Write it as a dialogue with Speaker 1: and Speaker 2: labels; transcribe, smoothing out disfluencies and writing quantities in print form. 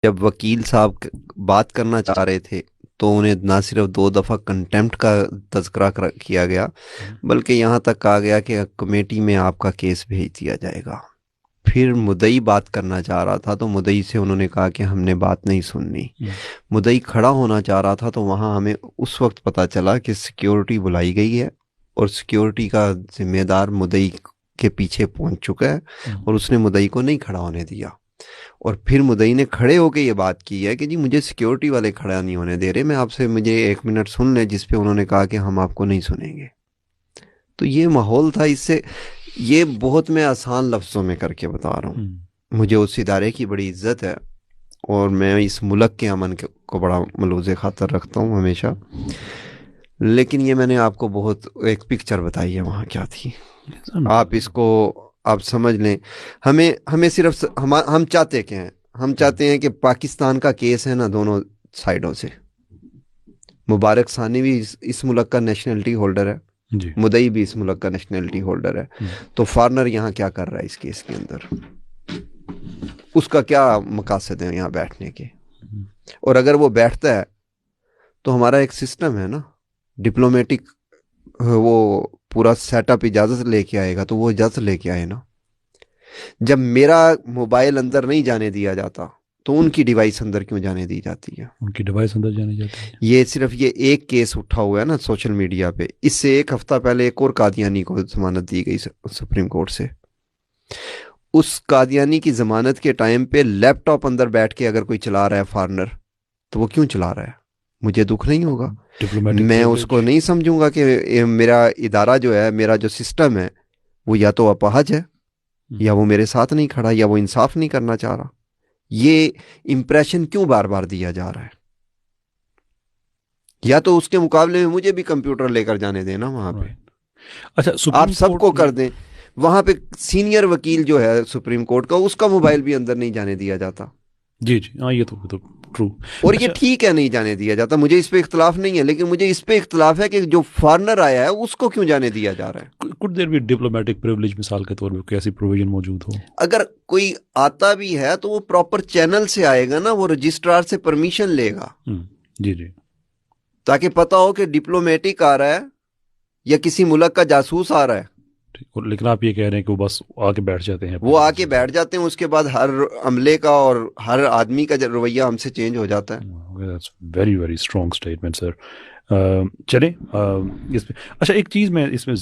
Speaker 1: جب وکیل صاحب بات کرنا چاہ رہے تھے تو انہیں نہ صرف 2 دفعہ کنٹیمپٹ کا تذکرہ کیا گیا، بلکہ یہاں تک کہا گیا کہ کمیٹی میں آپ کا کیس بھیج دیا جائے گا۔ پھر مدعی بات کرنا چاہ رہا تھا تو مدعی سے انہوں نے کہا کہ ہم نے بات نہیں سننی۔ مدعی کھڑا ہونا چاہ رہا تھا تو وہاں ہمیں اس وقت پتہ چلا کہ سیکیورٹی بلائی گئی ہے اور سیکیورٹی کا ذمہ دار مدعی کے پیچھے پہنچ چکا ہے اور اس نے مدعی کو نہیں کھڑا ہونے دیا۔ اور پھر مدعی نے کھڑے ہو کے یہ بات کی ہے کہ جی مجھے سیکیورٹی والے کھڑا نہیں ہونے دے رہے، میں آپ سے مجھے 1 منٹ سن لیں، جس پہ انہوں نے کہا کہ ہم آپ کو نہیں سنیں گے۔ تو یہ ماحول تھا۔ اس سے یہ بہت میں آسان لفظوں میں کر کے بتا رہا ہوں، مجھے اس ادارے کی بڑی عزت ہے اور میں اس ملک کے امن کو بڑا ملوز خاطر رکھتا ہوں ہمیشہ، لیکن یہ میں نے آپ کو بہت ایک پکچر بتائی ہے وہاں کیا تھی، آپ اس کو آپ سمجھ لیں۔ ہمیں صرف ہم چاہتے کیا ہیں؟ ہم چاہتے ہیں کہ پاکستان کا کیس ہے نا دونوں سائڈوں سے، مبارک ثانی بھی اس ملک کا نیشنلٹی ہولڈر ہے،
Speaker 2: جی
Speaker 1: مدعی بھی اس ملک کا نیشنلٹی ہولڈر ہے، تو فارنر یہاں کیا کر رہا ہے اس کیس کے اندر؟ اس کا کیا مقاصد ہے یہاں بیٹھنے کے؟ اور اگر وہ بیٹھتا ہے تو ہمارا ایک سسٹم ہے نا ڈپلومیٹک، وہ پورا سیٹ اپ اجازت لے کے آئے گا تو وہ اجازت لے کے آئے نا۔ جب میرا موبائل اندر نہیں جانے دیا جاتا تو ان کی ڈیوائس اندر کیوں جانے دی جاتی ہے؟
Speaker 2: ان کی ڈیوائس اندر جانے جاتی ہے۔
Speaker 1: یہ صرف یہ ایک کیس اٹھا ہوا ہے نا سوشل میڈیا پہ، اس سے 1 ہفتہ پہلے ایک اور قادیانی کو ضمانت دی گئی سپریم کورٹ سے۔ اس قادیانی کی ضمانت کے ٹائم پہ لیپ ٹاپ اندر بیٹھ کے اگر کوئی چلا رہا ہے فارنر تو وہ کیوں چلا رہا ہے؟ مجھے دکھ نہیں ہوگا، میں اس کو نہیں سمجھوں گا کہ میرا ادارہ جو ہے، میرا جو سسٹم ہے وہ یا تو اپاہج ہے یا وہ میرے ساتھ نہیں کھڑا یا وہ انصاف نہیں کرنا چاہ رہا۔ یہ امپریشن کیوں بار بار دیا جا رہا ہے؟ یا تو اس کے مقابلے میں مجھے بھی کمپیوٹر لے کر جانے دینا وہاں پہ،
Speaker 2: اچھا
Speaker 1: آپ سب کو کر دیں۔ وہاں پہ سینئر وکیل جو ہے سپریم کورٹ کا، اس کا موبائل بھی اندر نہیں جانے دیا جاتا۔
Speaker 2: جی جی ہاں، یہ تو ٹرو۔
Speaker 1: اور یہ ٹھیک ہے نہیں جانے دیا جاتا، مجھے اس پہ اختلاف نہیں ہے، لیکن مجھے اس پہ اختلاف ہے کہ جو فارنر آیا ہے اس کو کیوں جانے دیا جا رہا ہے؟
Speaker 2: could there be diplomatic privilege مثال کے طور پہ کوئی ایسی پروویژن موجود ہو؟
Speaker 1: اگر کوئی آتا بھی ہے تو وہ پراپر چینل سے آئے گا نا، وہ رجسٹرار سے پرمیشن لے گا،
Speaker 2: جی جی،
Speaker 1: تاکہ پتا ہو کہ ڈپلومیٹک آ رہا ہے یا کسی ملک کا جاسوس آ رہا ہے۔
Speaker 2: لیکن آپ یہ کہہ رہے ہیں کہ وہ بس آ کے بیٹھ جاتے ہیں،
Speaker 1: وہ آ کے بیٹھ جاتے ہیں، اس کے بعد ہر عملے کا اور ہر آدمی کا رویہ ہم سے چینج ہو جاتا ہے۔
Speaker 2: ویری ویری اسٹرانگ اسٹیٹمنٹ سر۔ چلیں اس پہ، اچھا ایک چیز میں اس میں